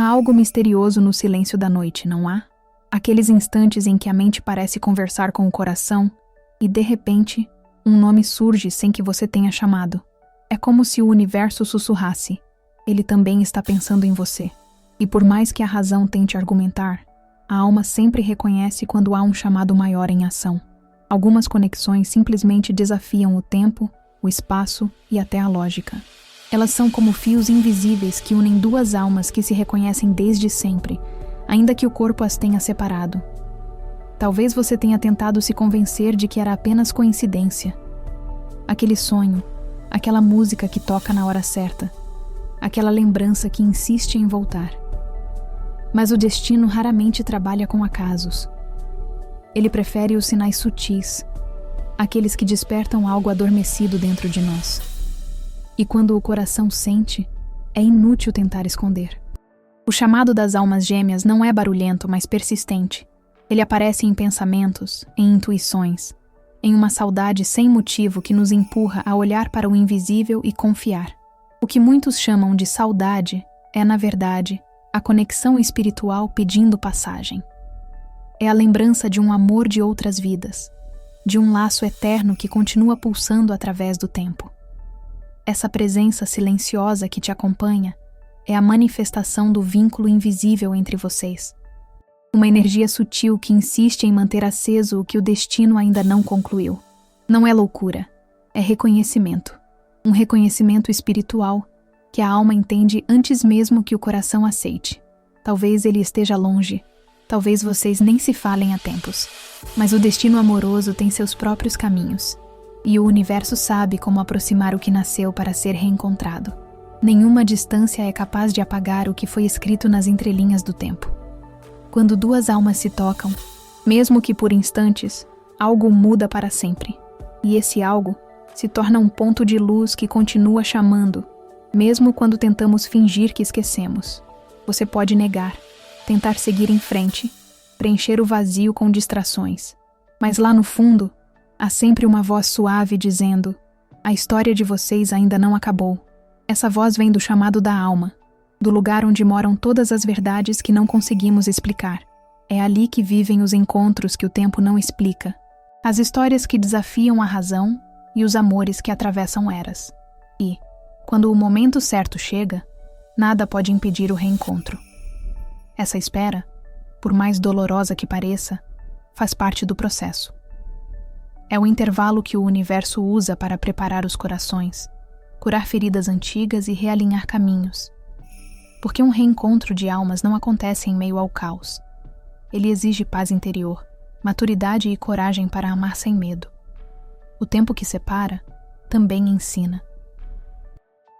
algo misterioso no silêncio da noite, não há? Aqueles instantes em que a mente parece conversar com o coração e, de repente, um nome surge sem que você tenha chamado. É como se o universo sussurrasse. Ele também está pensando em você. E por mais que a razão tente argumentar, a alma sempre reconhece quando há um chamado maior em ação. Algumas conexões simplesmente desafiam o tempo, o espaço e até a lógica. Elas são como fios invisíveis que unem duas almas que se reconhecem desde sempre, ainda que o corpo as tenha separado. Talvez você tenha tentado se convencer de que era apenas coincidência. Aquele sonho, aquela música que toca na hora certa, aquela lembrança que insiste em voltar. Mas o destino raramente trabalha com acasos. Ele prefere os sinais sutis, aqueles que despertam algo adormecido dentro de nós. E quando o coração sente, é inútil tentar esconder. O chamado das almas gêmeas não é barulhento, mas persistente. Ele aparece em pensamentos, em intuições, em uma saudade sem motivo que nos empurra a olhar para o invisível e confiar. O que muitos chamam de saudade é, na verdade, a conexão espiritual pedindo passagem. É a lembrança de um amor de outras vidas, de um laço eterno que continua pulsando através do tempo. Essa presença silenciosa que te acompanha é a manifestação do vínculo invisível entre vocês. Uma energia sutil que insiste em manter aceso o que o destino ainda não concluiu. Não é loucura, é reconhecimento. Um reconhecimento espiritual que a alma entende antes mesmo que o coração aceite. Talvez ele esteja longe, talvez vocês nem se falem há tempos, mas o destino amoroso tem seus próprios caminhos. E o universo sabe como aproximar o que nasceu para ser reencontrado. Nenhuma distância é capaz de apagar o que foi escrito nas entrelinhas do tempo. Quando duas almas se tocam, mesmo que por instantes, algo muda para sempre. E esse algo se torna um ponto de luz que continua chamando, mesmo quando tentamos fingir que esquecemos. Você pode negar, tentar seguir em frente, preencher o vazio com distrações. Mas lá no fundo, há sempre uma voz suave dizendo: a história de vocês ainda não acabou. Essa voz vem do chamado da alma, do lugar onde moram todas as verdades que não conseguimos explicar. É ali que vivem os encontros que o tempo não explica, as histórias que desafiam a razão e os amores que atravessam eras. E, quando o momento certo chega, nada pode impedir o reencontro. Essa espera, por mais dolorosa que pareça, faz parte do processo. É o intervalo que o universo usa para preparar os corações, curar feridas antigas e realinhar caminhos. Porque um reencontro de almas não acontece em meio ao caos. Ele exige paz interior, maturidade e coragem para amar sem medo. O tempo que separa também ensina.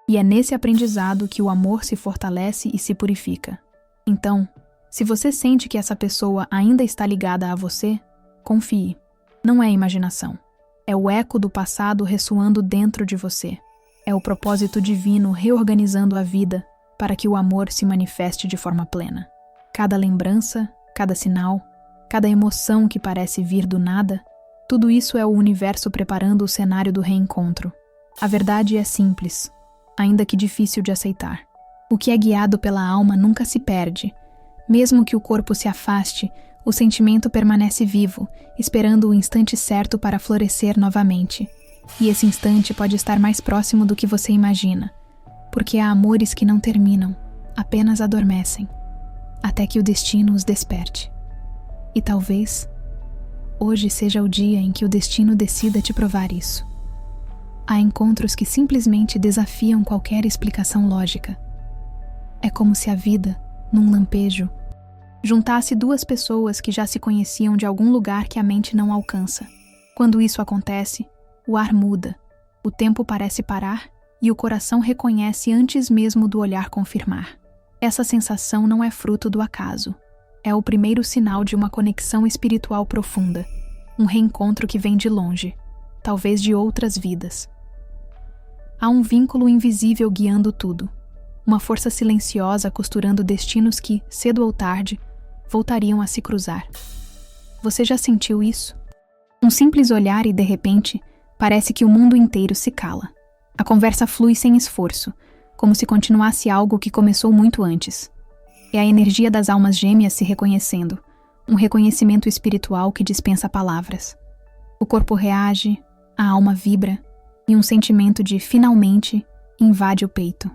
E é nesse aprendizado que o amor se fortalece e se purifica. Então, se você sente que essa pessoa ainda está ligada a você, confie. Não é imaginação. É o eco do passado ressoando dentro de você. É o propósito divino reorganizando a vida para que o amor se manifeste de forma plena. Cada lembrança, cada sinal, cada emoção que parece vir do nada, tudo isso é o universo preparando o cenário do reencontro. A verdade é simples, ainda que difícil de aceitar. O que é guiado pela alma nunca se perde. Mesmo que o corpo se afaste, o sentimento permanece vivo, esperando o instante certo para florescer novamente. E esse instante pode estar mais próximo do que você imagina, porque há amores que não terminam, apenas adormecem, até que o destino os desperte. E talvez, hoje seja o dia em que o destino decida te provar isso. Há encontros que simplesmente desafiam qualquer explicação lógica. É como se a vida, num lampejo, juntasse duas pessoas que já se conheciam de algum lugar que a mente não alcança. Quando isso acontece, o ar muda, o tempo parece parar e o coração reconhece antes mesmo do olhar confirmar. Essa sensação não é fruto do acaso. É o primeiro sinal de uma conexão espiritual profunda, um reencontro que vem de longe, talvez de outras vidas. Há um vínculo invisível guiando tudo, uma força silenciosa costurando destinos que, cedo ou tarde, voltariam a se cruzar. Você já sentiu isso? Um simples olhar e, de repente, parece que o mundo inteiro se cala. A conversa flui sem esforço, como se continuasse algo que começou muito antes. É a energia das almas gêmeas se reconhecendo, um reconhecimento espiritual que dispensa palavras. O corpo reage, a alma vibra e um sentimento de finalmente invade o peito.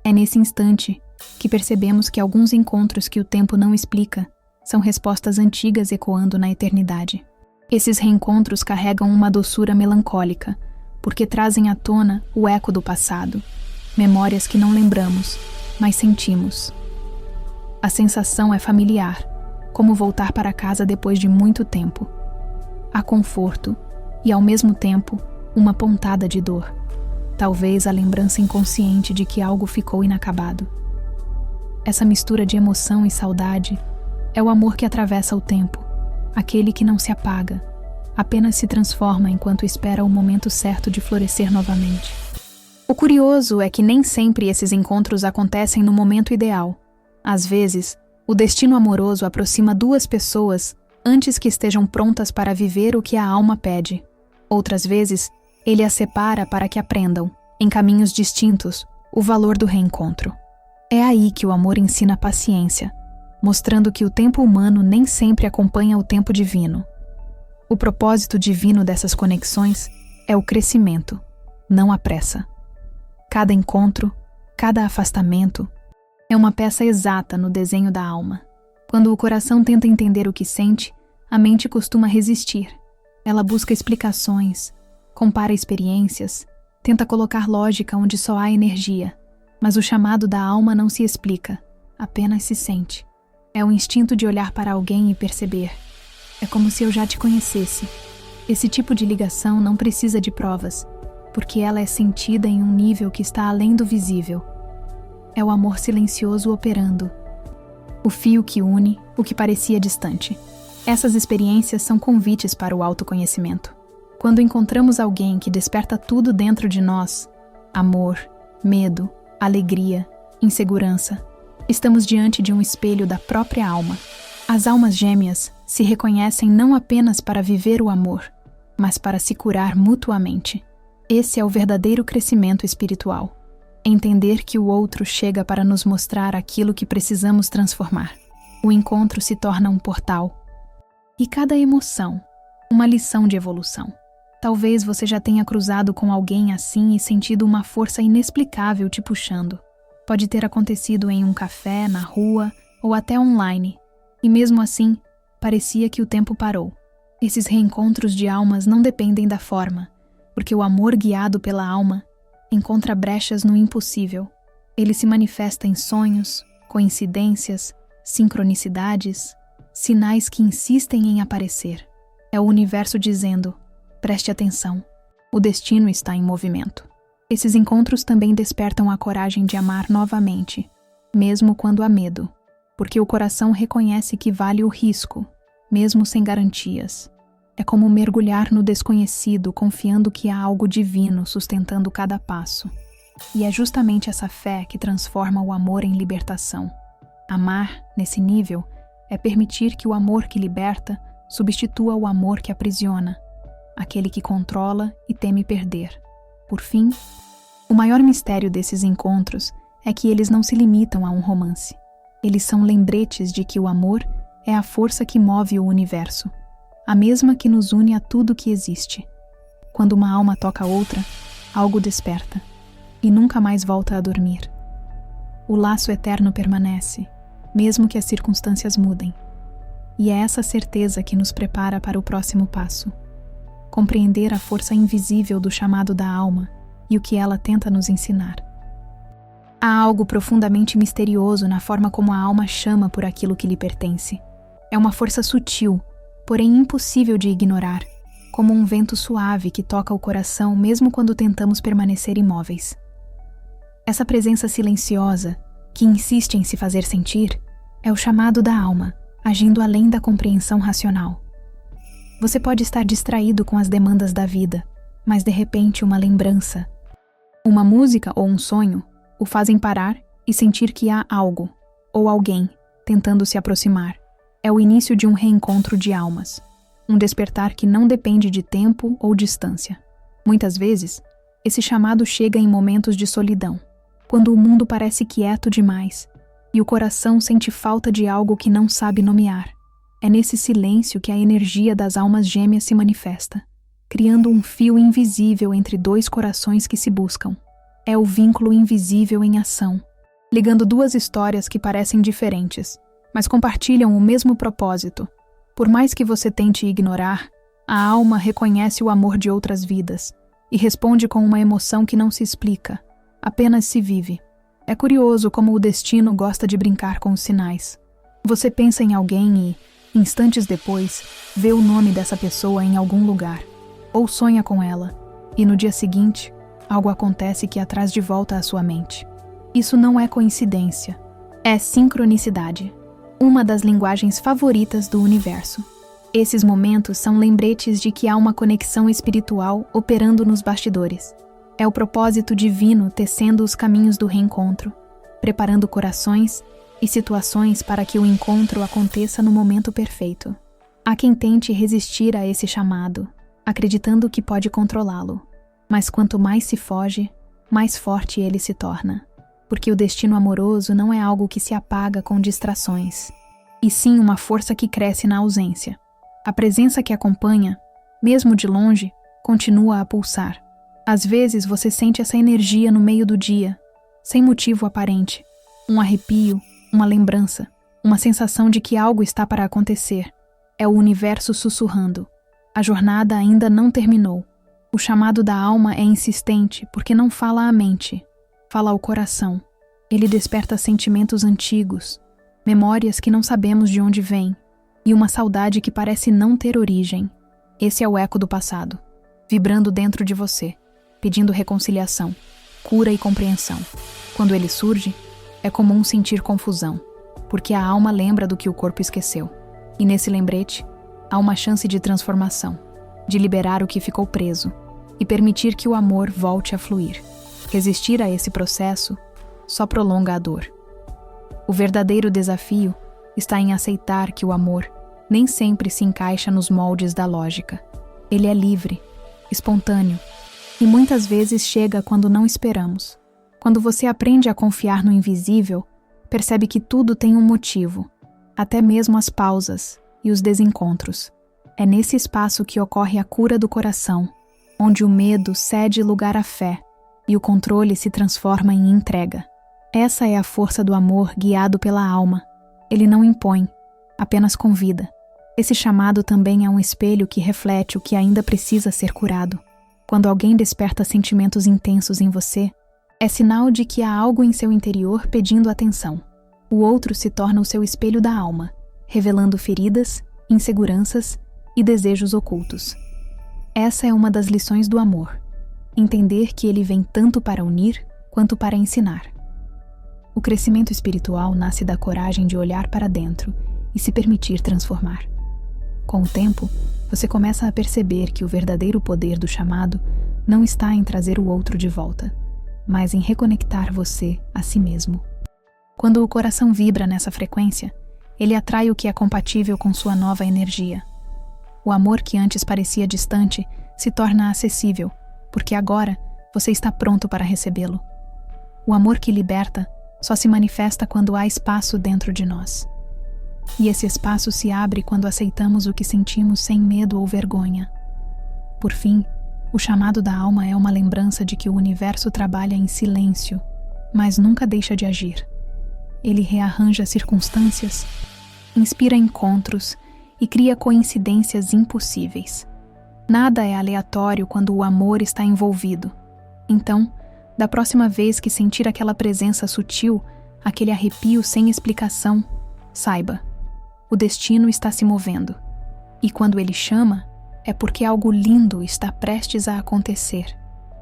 É nesse instante que percebemos que alguns encontros que o tempo não explica são respostas antigas ecoando na eternidade. Esses reencontros carregam uma doçura melancólica, porque trazem à tona o eco do passado, memórias que não lembramos, mas sentimos. A sensação é familiar, como voltar para casa depois de muito tempo. Há conforto e, ao mesmo tempo, uma pontada de dor. Talvez a lembrança inconsciente de que algo ficou inacabado. Essa mistura de emoção e saudade é o amor que atravessa o tempo, aquele que não se apaga, apenas se transforma enquanto espera o momento certo de florescer novamente. O curioso é que nem sempre esses encontros acontecem no momento ideal. Às vezes, o destino amoroso aproxima duas pessoas antes que estejam prontas para viver o que a alma pede. Outras vezes, ele as separa para que aprendam, em caminhos distintos, o valor do reencontro. É aí que o amor ensina paciência, mostrando que o tempo humano nem sempre acompanha o tempo divino. O propósito divino dessas conexões é o crescimento, não a pressa. Cada encontro, cada afastamento, é uma peça exata no desenho da alma. Quando o coração tenta entender o que sente, a mente costuma resistir. Ela busca explicações, compara experiências, tenta colocar lógica onde só há energia. Mas o chamado da alma não se explica, apenas se sente. É o instinto de olhar para alguém e perceber. É como se eu já te conhecesse. Esse tipo de ligação não precisa de provas, porque ela é sentida em um nível que está além do visível. É o amor silencioso operando. O fio que une o que parecia distante. Essas experiências são convites para o autoconhecimento. Quando encontramos alguém que desperta tudo dentro de nós, amor, medo, alegria, insegurança, estamos diante de um espelho da própria alma. As almas gêmeas se reconhecem não apenas para viver o amor, mas para se curar mutuamente. Esse é o verdadeiro crescimento espiritual. Entender que o outro chega para nos mostrar aquilo que precisamos transformar. O encontro se torna um portal. E cada emoção, uma lição de evolução. Talvez você já tenha cruzado com alguém assim e sentido uma força inexplicável te puxando. Pode ter acontecido em um café, na rua ou até online. E mesmo assim, parecia que o tempo parou. Esses reencontros de almas não dependem da forma, porque o amor guiado pela alma encontra brechas no impossível. Ele se manifesta em sonhos, coincidências, sincronicidades, sinais que insistem em aparecer. É o universo dizendo: preste atenção, o destino está em movimento. Esses encontros também despertam a coragem de amar novamente, mesmo quando há medo, porque o coração reconhece que vale o risco, mesmo sem garantias. É como mergulhar no desconhecido, confiando que há algo divino sustentando cada passo. E é justamente essa fé que transforma o amor em libertação. Amar, nesse nível, é permitir que o amor que liberta substitua o amor que aprisiona, aquele que controla e teme perder. Por fim, o maior mistério desses encontros é que eles não se limitam a um romance. Eles são lembretes de que o amor é a força que move o universo, a mesma que nos une a tudo que existe. Quando uma alma toca outra, algo desperta, e nunca mais volta a dormir. O laço eterno permanece, mesmo que as circunstâncias mudem. E é essa certeza que nos prepara para o próximo passo. Compreender a força invisível do chamado da alma e o que ela tenta nos ensinar. Há algo profundamente misterioso na forma como a alma chama por aquilo que lhe pertence. É uma força sutil, porém impossível de ignorar, como um vento suave que toca o coração mesmo quando tentamos permanecer imóveis. Essa presença silenciosa, que insiste em se fazer sentir, é o chamado da alma, agindo além da compreensão racional. Você pode estar distraído com as demandas da vida, mas de repente uma lembrança, uma música ou um sonho o fazem parar e sentir que há algo, ou alguém, tentando se aproximar. É o início de um reencontro de almas, um despertar que não depende de tempo ou distância. Muitas vezes, esse chamado chega em momentos de solidão, quando o mundo parece quieto demais, e e o coração sente falta de algo que não sabe nomear. É nesse silêncio que a energia das almas gêmeas se manifesta, criando um fio invisível entre dois corações que se buscam. É o vínculo invisível em ação, ligando duas histórias que parecem diferentes, mas compartilham o mesmo propósito. Por mais que você tente ignorar, a alma reconhece o amor de outras vidas e responde com uma emoção que não se explica, apenas se vive. É curioso como o destino gosta de brincar com os sinais. Você pensa em alguém e, instantes depois, vê o nome dessa pessoa em algum lugar, ou sonha com ela, e no dia seguinte, algo acontece que a traz de volta à sua mente. Isso não é coincidência, é sincronicidade, uma das linguagens favoritas do universo. Esses momentos são lembretes de que há uma conexão espiritual operando nos bastidores. É o propósito divino tecendo os caminhos do reencontro, preparando corações e situações para que o encontro aconteça no momento perfeito. Há quem tente resistir a esse chamado, acreditando que pode controlá-lo. Mas quanto mais se foge, mais forte ele se torna. Porque o destino amoroso não é algo que se apaga com distrações, e sim uma força que cresce na ausência. A presença que acompanha, mesmo de longe, continua a pulsar. Às vezes você sente essa energia no meio do dia, sem motivo aparente. Um arrepio, uma lembrança, uma sensação de que algo está para acontecer. É o universo sussurrando. A jornada ainda não terminou. O chamado da alma é insistente porque não fala à mente, fala ao coração. Ele desperta sentimentos antigos, memórias que não sabemos de onde vêm, e uma saudade que parece não ter origem. Esse é o eco do passado, vibrando dentro de você, pedindo reconciliação, cura e compreensão. Quando ele surge, é comum sentir confusão, porque a alma lembra do que o corpo esqueceu. E nesse lembrete, há uma chance de transformação, de liberar o que ficou preso e permitir que o amor volte a fluir. Resistir a esse processo só prolonga a dor. O verdadeiro desafio está em aceitar que o amor nem sempre se encaixa nos moldes da lógica. Ele é livre, espontâneo, e muitas vezes chega quando não esperamos. Quando você aprende a confiar no invisível, percebe que tudo tem um motivo, até mesmo as pausas e os desencontros. É nesse espaço que ocorre a cura do coração, onde o medo cede lugar à fé e o controle se transforma em entrega. Essa é a força do amor guiado pela alma. Ele não impõe, apenas convida. Esse chamado também é um espelho que reflete o que ainda precisa ser curado. Quando alguém desperta sentimentos intensos em você, é sinal de que há algo em seu interior pedindo atenção. O outro se torna o seu espelho da alma, revelando feridas, inseguranças e desejos ocultos. Essa é uma das lições do amor. Entender que ele vem tanto para unir quanto para ensinar. O crescimento espiritual nasce da coragem de olhar para dentro e se permitir transformar. Com o tempo, você começa a perceber que o verdadeiro poder do chamado não está em trazer o outro de volta, mas em reconectar você a si mesmo. Quando o coração vibra nessa frequência, ele atrai o que é compatível com sua nova energia. O amor que antes parecia distante se torna acessível, porque agora você está pronto para recebê-lo. O amor que liberta só se manifesta quando há espaço dentro de nós. E esse espaço se abre quando aceitamos o que sentimos sem medo ou vergonha. Por fim, o chamado da alma é uma lembrança de que o universo trabalha em silêncio, mas nunca deixa de agir. Ele rearranja circunstâncias, inspira encontros e cria coincidências impossíveis. Nada é aleatório quando o amor está envolvido. Então, da próxima vez que sentir aquela presença sutil, aquele arrepio sem explicação, saiba, o destino está se movendo. E quando ele chama, é porque algo lindo está prestes a acontecer.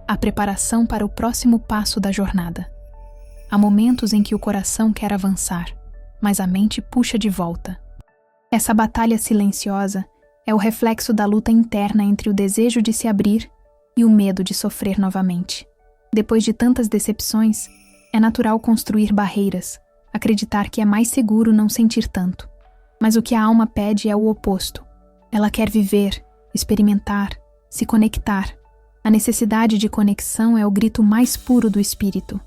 A preparação para o próximo passo da jornada. Há momentos em que o coração quer avançar, mas a mente puxa de volta. Essa batalha silenciosa é o reflexo da luta interna entre o desejo de se abrir e o medo de sofrer novamente. Depois de tantas decepções, é natural construir barreiras, acreditar que é mais seguro não sentir tanto. Mas o que a alma pede é o oposto. Ela quer viver, experimentar, se conectar. A necessidade de conexão é o grito mais puro do espírito,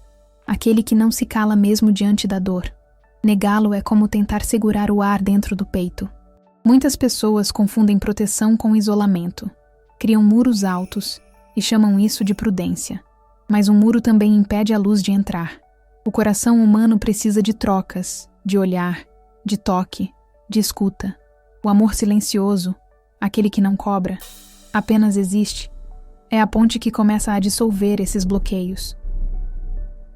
aquele que não se cala mesmo diante da dor. Negá-lo é como tentar segurar o ar dentro do peito. Muitas pessoas confundem proteção com isolamento. Criam muros altos e chamam isso de prudência. Mas um muro também impede a luz de entrar. O coração humano precisa de trocas, de olhar, de toque, de escuta. O amor silencioso, aquele que não cobra, apenas existe, é a ponte que começa a dissolver esses bloqueios.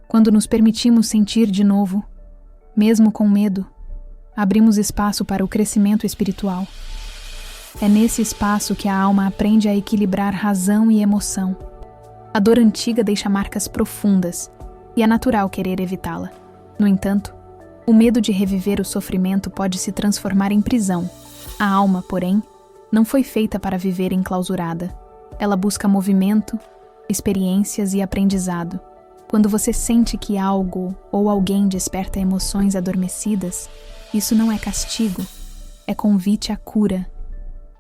Quando nos permitimos sentir de novo, mesmo com medo, abrimos espaço para o crescimento espiritual. É nesse espaço que a alma aprende a equilibrar razão e emoção. A dor antiga deixa marcas profundas e é natural querer evitá-la. No entanto, o medo de reviver o sofrimento pode se transformar em prisão. A alma, porém, não foi feita para viver enclausurada. Ela busca movimento, experiências e aprendizado. Quando você sente que algo ou alguém desperta emoções adormecidas, isso não é castigo, é convite à cura.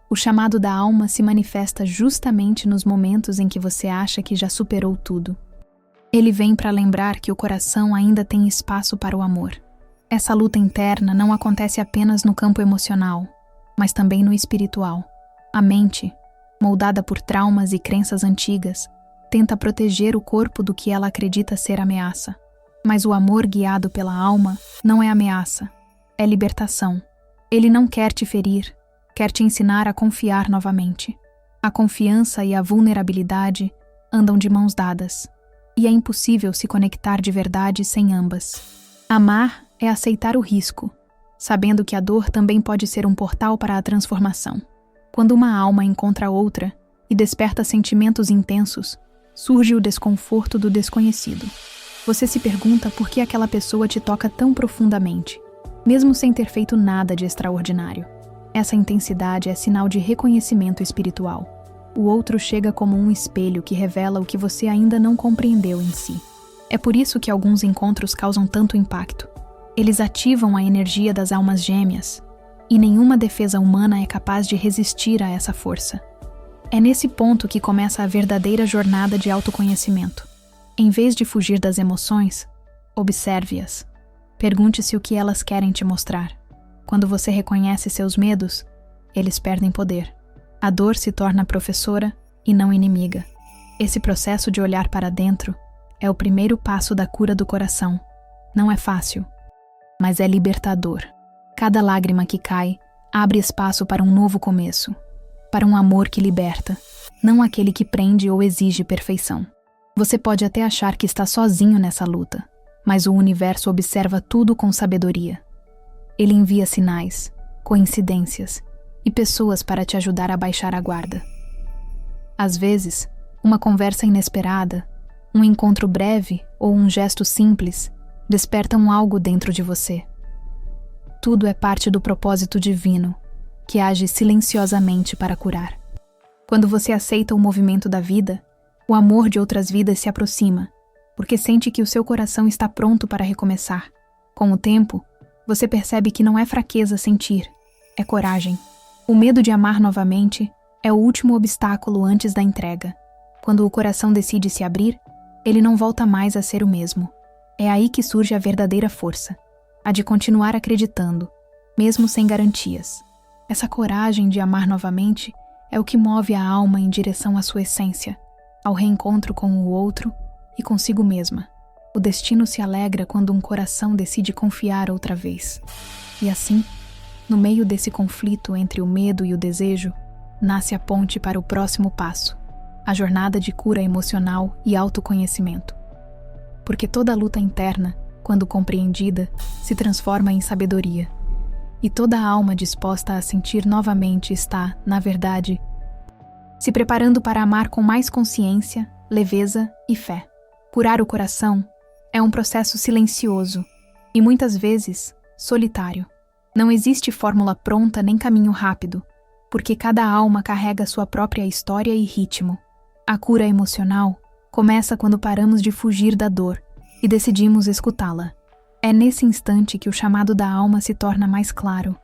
O chamado da alma se manifesta justamente nos momentos em que você acha que já superou tudo. Ele vem para lembrar que o coração ainda tem espaço para o amor. Essa luta interna não acontece apenas no campo emocional, mas também no espiritual. A mente, moldada por traumas e crenças antigas, tenta proteger o corpo do que ela acredita ser ameaça. Mas o amor guiado pela alma não é ameaça, é libertação. Ele não quer te ferir, quer te ensinar a confiar novamente. A confiança e a vulnerabilidade andam de mãos dadas, e é impossível se conectar de verdade sem ambas. Amar é aceitar o risco, sabendo que a dor também pode ser um portal para a transformação. Quando uma alma encontra outra e desperta sentimentos intensos, surge o desconforto do desconhecido. Você se pergunta por que aquela pessoa te toca tão profundamente, mesmo sem ter feito nada de extraordinário. Essa intensidade é sinal de reconhecimento espiritual. O outro chega como um espelho que revela o que você ainda não compreendeu em si. É por isso que alguns encontros causam tanto impacto. Eles ativam a energia das almas gêmeas, e nenhuma defesa humana é capaz de resistir a essa força. É nesse ponto que começa a verdadeira jornada de autoconhecimento. Em vez de fugir das emoções, observe-as. Pergunte-se o que elas querem te mostrar. Quando você reconhece seus medos, eles perdem poder. A dor se torna professora e não inimiga. Esse processo de olhar para dentro é o primeiro passo da cura do coração. Não é fácil, mas é libertador. Cada lágrima que cai abre espaço para um novo começo, para um amor que liberta, não aquele que prende ou exige perfeição. Você pode até achar que está sozinho nessa luta, mas o universo observa tudo com sabedoria. Ele envia sinais, coincidências e pessoas para te ajudar a baixar a guarda. Às vezes, uma conversa inesperada, um encontro breve ou um gesto simples despertam algo dentro de você. Tudo é parte do propósito divino, que age silenciosamente para curar. Quando você aceita o movimento da vida, o amor de outras vidas se aproxima, porque sente que o seu coração está pronto para recomeçar. Com o tempo, você percebe que não é fraqueza sentir, é coragem. O medo de amar novamente é o último obstáculo antes da entrega. Quando o coração decide se abrir, ele não volta mais a ser o mesmo. É aí que surge a verdadeira força, a de continuar acreditando, mesmo sem garantias. Essa coragem de amar novamente é o que move a alma em direção à sua essência, ao reencontro com o outro e consigo mesma. O destino se alegra quando um coração decide confiar outra vez. E assim, no meio desse conflito entre o medo e o desejo, nasce a ponte para o próximo passo, a jornada de cura emocional e autoconhecimento. Porque toda luta interna, quando compreendida, se transforma em sabedoria. E toda alma disposta a sentir novamente está, na verdade, se preparando para amar com mais consciência, leveza e fé. Curar o coração é um processo silencioso e muitas vezes solitário. Não existe fórmula pronta nem caminho rápido, porque cada alma carrega sua própria história e ritmo. A cura emocional começa quando paramos de fugir da dor e decidimos escutá-la. É nesse instante que o chamado da alma se torna mais claro,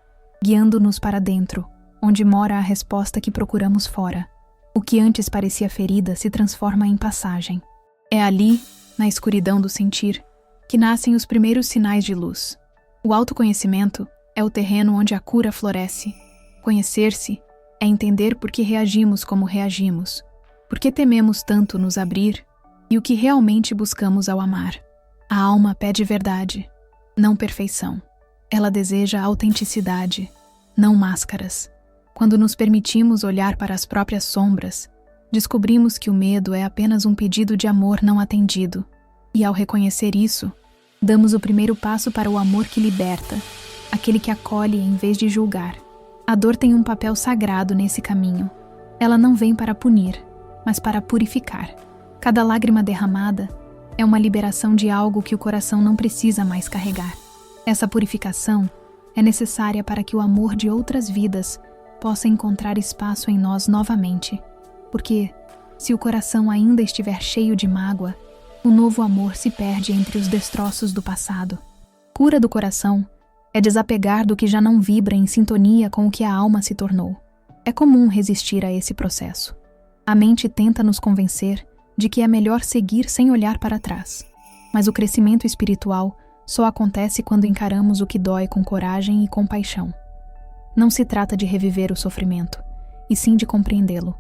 guiando-nos para dentro, onde mora a resposta que procuramos fora. O que antes parecia ferida se transforma em passagem. É ali, na escuridão do sentir, que nascem os primeiros sinais de luz. O autoconhecimento é o terreno onde a cura floresce. Conhecer-se é entender por que reagimos como reagimos, por que tememos tanto nos abrir e o que realmente buscamos ao amar. A alma pede verdade, não perfeição. Ela deseja autenticidade, não máscaras. Quando nos permitimos olhar para as próprias sombras, descobrimos que o medo é apenas um pedido de amor não atendido. E ao reconhecer isso, damos o primeiro passo para o amor que liberta, aquele que acolhe em vez de julgar. A dor tem um papel sagrado nesse caminho. Ela não vem para punir, mas para purificar. Cada lágrima derramada é uma liberação de algo que o coração não precisa mais carregar. Essa purificação é necessária para que o amor de outras vidas possa encontrar espaço em nós novamente. Porque, se o coração ainda estiver cheio de mágoa, o novo amor se perde entre os destroços do passado. Cura do coração é desapegar do que já não vibra em sintonia com o que a alma se tornou. É comum resistir a esse processo. A mente tenta nos convencer de que é melhor seguir sem olhar para trás. Mas o crescimento espiritual só acontece quando encaramos o que dói com coragem e compaixão. Não se trata de reviver o sofrimento, e sim de compreendê-lo.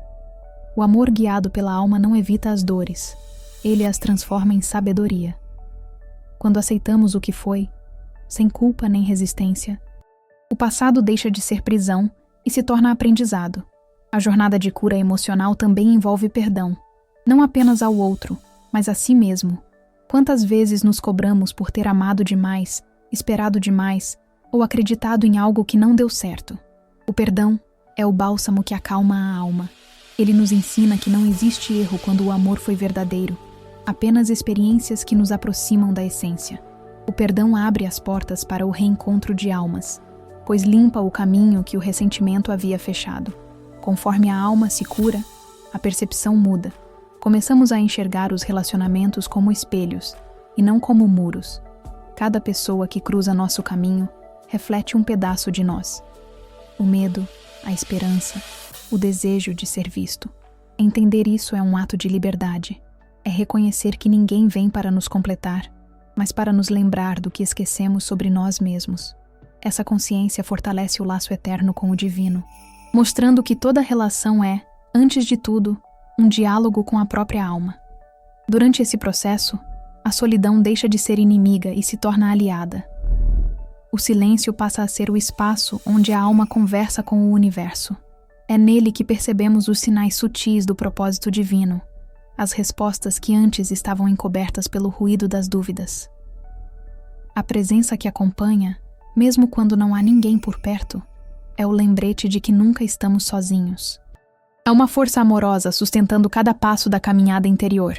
O amor guiado pela alma não evita as dores, ele as transforma em sabedoria. Quando aceitamos o que foi, sem culpa nem resistência, o passado deixa de ser prisão e se torna aprendizado. A jornada de cura emocional também envolve perdão, não apenas ao outro, mas a si mesmo. Quantas vezes nos cobramos por ter amado demais, esperado demais ou acreditado em algo que não deu certo? O perdão é o bálsamo que acalma a alma. Ele nos ensina que não existe erro quando o amor foi verdadeiro, apenas experiências que nos aproximam da essência. O perdão abre as portas para o reencontro de almas, pois limpa o caminho que o ressentimento havia fechado. Conforme a alma se cura, a percepção muda. Começamos a enxergar os relacionamentos como espelhos, e não como muros. Cada pessoa que cruza nosso caminho reflete um pedaço de nós. O medo, a esperança, o desejo de ser visto. Entender isso é um ato de liberdade. É reconhecer que ninguém vem para nos completar, mas para nos lembrar do que esquecemos sobre nós mesmos. Essa consciência fortalece o laço eterno com o divino, mostrando que toda relação é, antes de tudo, um diálogo com a própria alma. Durante esse processo, a solidão deixa de ser inimiga e se torna aliada. O silêncio passa a ser o espaço onde a alma conversa com o universo. É nele que percebemos os sinais sutis do propósito divino, as respostas que antes estavam encobertas pelo ruído das dúvidas. A presença que acompanha, mesmo quando não há ninguém por perto, é o lembrete de que nunca estamos sozinhos. É uma força amorosa sustentando cada passo da caminhada interior.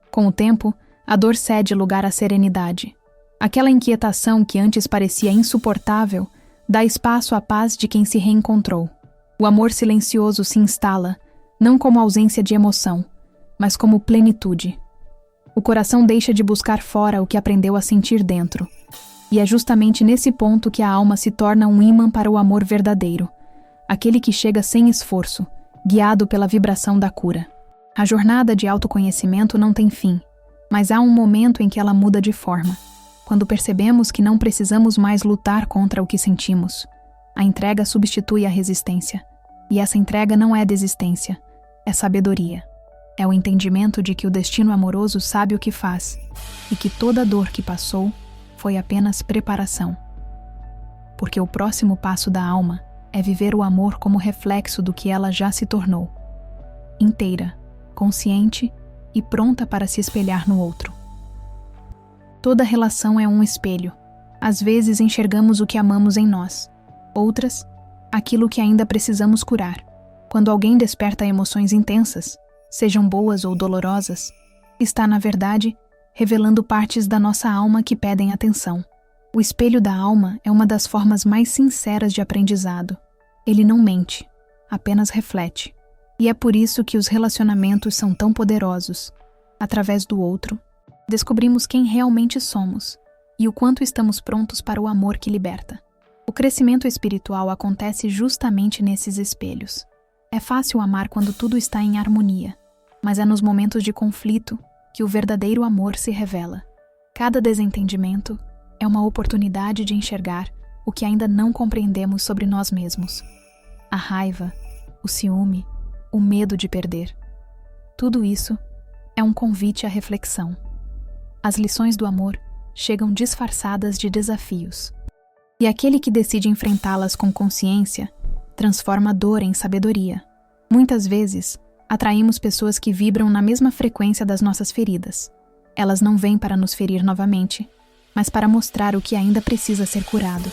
Com o tempo, a dor cede lugar à serenidade. Aquela inquietação que antes parecia insuportável dá espaço à paz de quem se reencontrou. O amor silencioso se instala, não como ausência de emoção, mas como plenitude. O coração deixa de buscar fora o que aprendeu a sentir dentro. E é justamente nesse ponto que a alma se torna um ímã para o amor verdadeiro, aquele que chega sem esforço, guiado pela vibração da cura. A jornada de autoconhecimento não tem fim, mas há um momento em que ela muda de forma, quando percebemos que não precisamos mais lutar contra o que sentimos. A entrega substitui a resistência, e essa entrega não é desistência, é sabedoria. É o entendimento de que o destino amoroso sabe o que faz, e que toda dor que passou foi apenas preparação. Porque o próximo passo da alma é viver o amor como reflexo do que ela já se tornou, inteira, consciente e pronta para se espelhar no outro. Toda relação é um espelho. Às vezes enxergamos o que amamos em nós, outras, aquilo que ainda precisamos curar. Quando alguém desperta emoções intensas, sejam boas ou dolorosas, está, na verdade, revelando partes da nossa alma que pedem atenção. O espelho da alma é uma das formas mais sinceras de aprendizado. Ele não mente, apenas reflete. E é por isso que os relacionamentos são tão poderosos. Através do outro, descobrimos quem realmente somos e o quanto estamos prontos para o amor que liberta. O crescimento espiritual acontece justamente nesses espelhos. É fácil amar quando tudo está em harmonia, mas é nos momentos de conflito que o verdadeiro amor se revela. Cada desentendimento é uma oportunidade de enxergar o que ainda não compreendemos sobre nós mesmos. A raiva, o ciúme, o medo de perder. Tudo isso é um convite à reflexão. As lições do amor chegam disfarçadas de desafios. E aquele que decide enfrentá-las com consciência transforma a dor em sabedoria. Muitas vezes, atraímos pessoas que vibram na mesma frequência das nossas feridas. Elas não vêm para nos ferir novamente, mas para mostrar o que ainda precisa ser curado.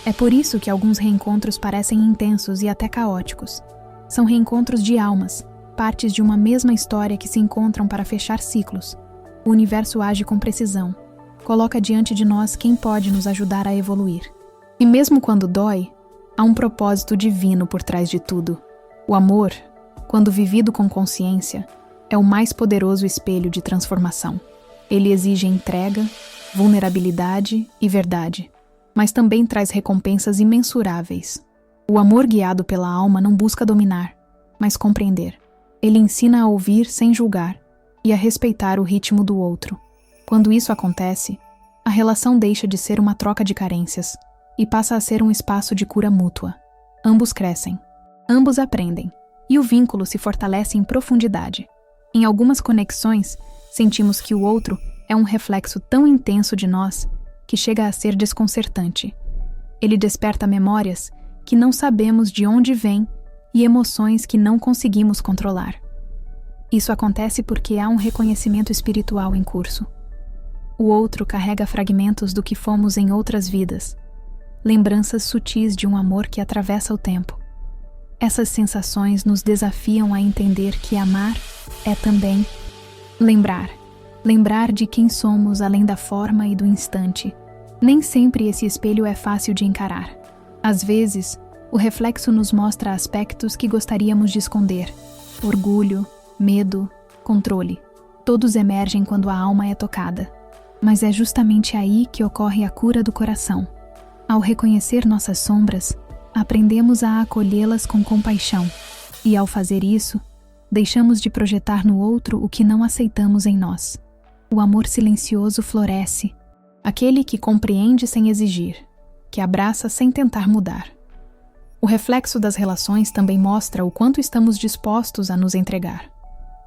É por isso que alguns reencontros parecem intensos e até caóticos. São reencontros de almas, partes de uma mesma história que se encontram para fechar ciclos. O universo age com precisão. Coloca diante de nós quem pode nos ajudar a evoluir. E mesmo quando dói, há um propósito divino por trás de tudo. O amor, quando vivido com consciência, é o mais poderoso espelho de transformação. Ele exige entrega, vulnerabilidade e verdade, mas também traz recompensas imensuráveis. O amor guiado pela alma não busca dominar, mas compreender. Ele ensina a ouvir sem julgar e a respeitar o ritmo do outro. Quando isso acontece, a relação deixa de ser uma troca de carências e passa a ser um espaço de cura mútua. Ambos crescem, ambos aprendem, e o vínculo se fortalece em profundidade. Em algumas conexões, sentimos que o outro é um reflexo tão intenso de nós que chega a ser desconcertante. Ele desperta memórias que não sabemos de onde vêm e emoções que não conseguimos controlar. Isso acontece porque há um reconhecimento espiritual em curso. O outro carrega fragmentos do que fomos em outras vidas, lembranças sutis de um amor que atravessa o tempo. Essas sensações nos desafiam a entender que amar é também lembrar de quem somos além da forma e do instante. Nem sempre esse espelho é fácil de encarar. Às vezes, o reflexo nos mostra aspectos que gostaríamos de esconder. Orgulho, medo, controle. Todos emergem quando a alma é tocada. Mas é justamente aí que ocorre a cura do coração. Ao reconhecer nossas sombras, aprendemos a acolhê-las com compaixão. E ao fazer isso, deixamos de projetar no outro o que não aceitamos em nós. O amor silencioso floresce, aquele que compreende sem exigir, que abraça sem tentar mudar. O reflexo das relações também mostra o quanto estamos dispostos a nos entregar.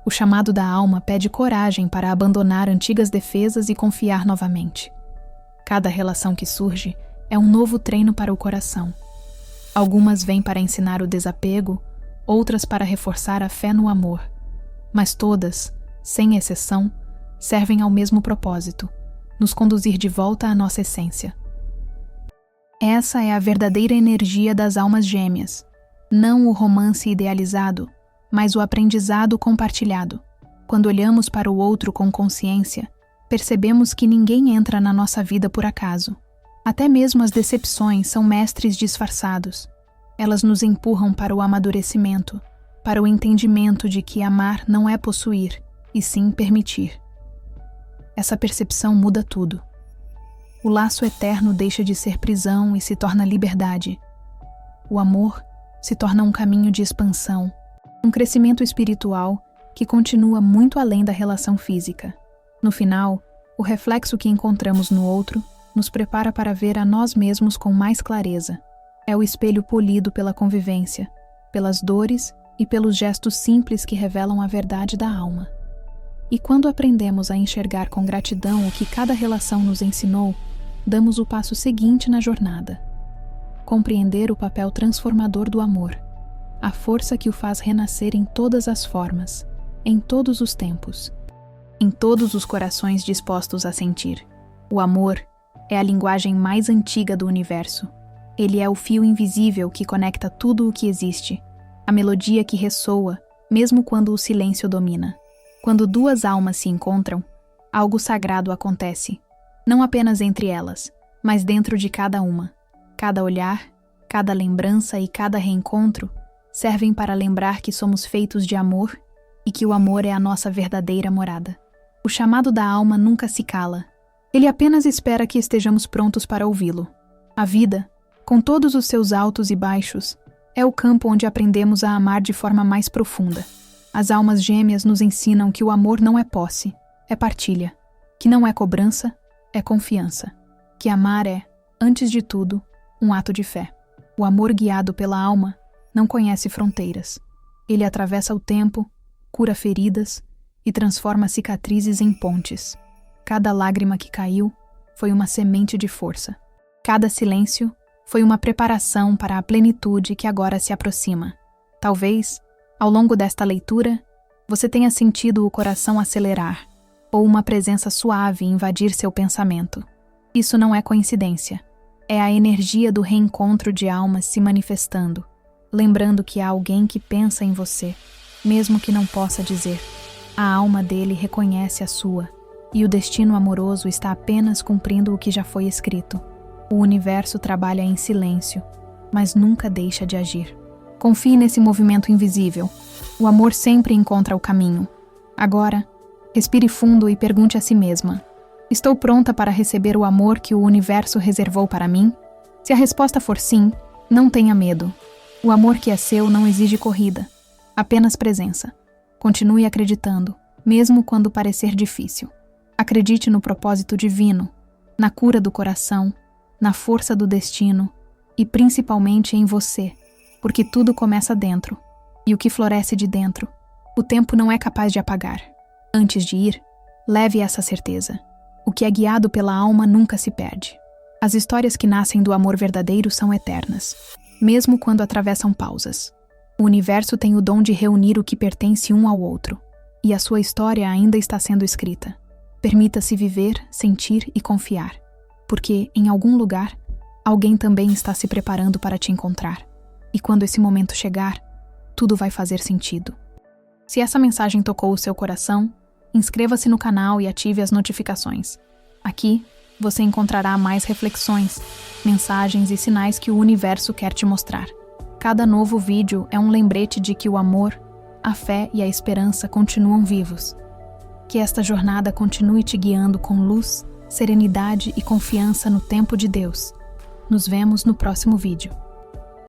O chamado da alma pede coragem para abandonar antigas defesas e confiar novamente. Cada relação que surge é um novo treino para o coração. Algumas vêm para ensinar o desapego, outras para reforçar a fé no amor. Mas todas, sem exceção, servem ao mesmo propósito: nos conduzir de volta à nossa essência. Essa é a verdadeira energia das almas gêmeas, não o romance idealizado, mas o aprendizado compartilhado. Quando olhamos para o outro com consciência, percebemos que ninguém entra na nossa vida por acaso. Até mesmo as decepções são mestres disfarçados. Elas nos empurram para o amadurecimento, para o entendimento de que amar não é possuir, e sim permitir. Essa percepção muda tudo. O laço eterno deixa de ser prisão e se torna liberdade. O amor se torna um caminho de expansão, um crescimento espiritual que continua muito além da relação física. No final, o reflexo que encontramos no outro nos prepara para ver a nós mesmos com mais clareza. É o espelho polido pela convivência, pelas dores e pelos gestos simples que revelam a verdade da alma. E quando aprendemos a enxergar com gratidão o que cada relação nos ensinou, damos o passo seguinte na jornada: compreender o papel transformador do amor, a força que o faz renascer em todas as formas, em todos os tempos, em todos os corações dispostos a sentir. O amor é a linguagem mais antiga do universo. Ele é o fio invisível que conecta tudo o que existe, a melodia que ressoa, mesmo quando o silêncio domina. Quando duas almas se encontram, algo sagrado acontece, não apenas entre elas, mas dentro de cada uma. Cada olhar, cada lembrança e cada reencontro servem para lembrar que somos feitos de amor e que o amor é a nossa verdadeira morada. O chamado da alma nunca se cala. Ele apenas espera que estejamos prontos para ouvi-lo. A vida, com todos os seus altos e baixos, é o campo onde aprendemos a amar de forma mais profunda. As almas gêmeas nos ensinam que o amor não é posse, é partilha, que não é cobrança, é confiança. que amar é, antes de tudo, um ato de fé. O amor guiado pela alma não conhece fronteiras. Ele atravessa o tempo, cura feridas e transforma cicatrizes em pontes. Cada lágrima que caiu foi uma semente de força. Cada silêncio foi uma preparação para a plenitude que agora se aproxima. Talvez, ao longo desta leitura, você tenha sentido o coração acelerar ou uma presença suave invadir seu pensamento. Isso não é coincidência. É a energia do reencontro de almas se manifestando, lembrando que há alguém que pensa em você, mesmo que não possa dizer. A alma dele reconhece a sua, e o destino amoroso está apenas cumprindo o que já foi escrito. O universo trabalha em silêncio, mas nunca deixa de agir. Confie nesse movimento invisível. O amor sempre encontra o caminho. Agora, respire fundo e pergunte a si mesma: estou pronta para receber o amor que o universo reservou para mim? Se a resposta for sim, não tenha medo. O amor que é seu não exige corrida, apenas presença. Continue acreditando, mesmo quando parecer difícil. Acredite no propósito divino, na cura do coração, na força do destino e principalmente em você, porque tudo começa dentro, e o que floresce de dentro, o tempo não é capaz de apagar. Antes de ir, leve essa certeza. O que é guiado pela alma nunca se perde. As histórias que nascem do amor verdadeiro são eternas, mesmo quando atravessam pausas. O universo tem o dom de reunir o que pertence um ao outro, e a sua história ainda está sendo escrita. Permita-se viver, sentir e confiar, porque, em algum lugar, alguém também está se preparando para te encontrar. E quando esse momento chegar, tudo vai fazer sentido. Se essa mensagem tocou o seu coração, inscreva-se no canal e ative as notificações. Aqui, você encontrará mais reflexões, mensagens e sinais que o universo quer te mostrar. Cada novo vídeo é um lembrete de que o amor, a fé e a esperança continuam vivos. Que esta jornada continue te guiando com luz, serenidade e confiança no tempo de Deus. Nos vemos no próximo vídeo.